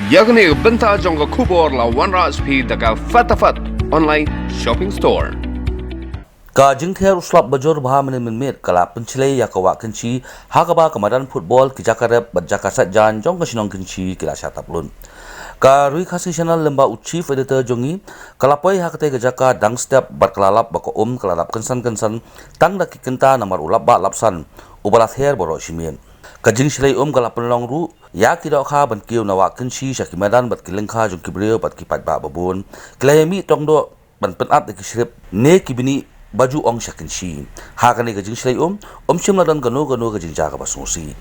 Yakni benta jongga kubor la 100p daga fatafat online shopping store. Ka jingther uslap bajor baha menit kala Shlei yakawa Kynshi hakaba kamadan football ki jakarep bajakasat jan jong kasinong Kynshi kila syataplun. Ka RiKhasi channel lemba chief editor jongi kalapoi hakate gajaka dang step bat kalalap bako kalalap kensan tang daki kenta namar ulap ba lapsan ubalat her boro simien. Kajing Shlei kalapun long ru ya kidok kha ban kiu nawa Kynshi shakimadan bat kilengkha jong kibreu bat kipat ba babun klayami tongdo ban penat deki srip ne kibini baju ong Kynshi hakane kajing Shlei shimladan gano kajing jaga basungsi.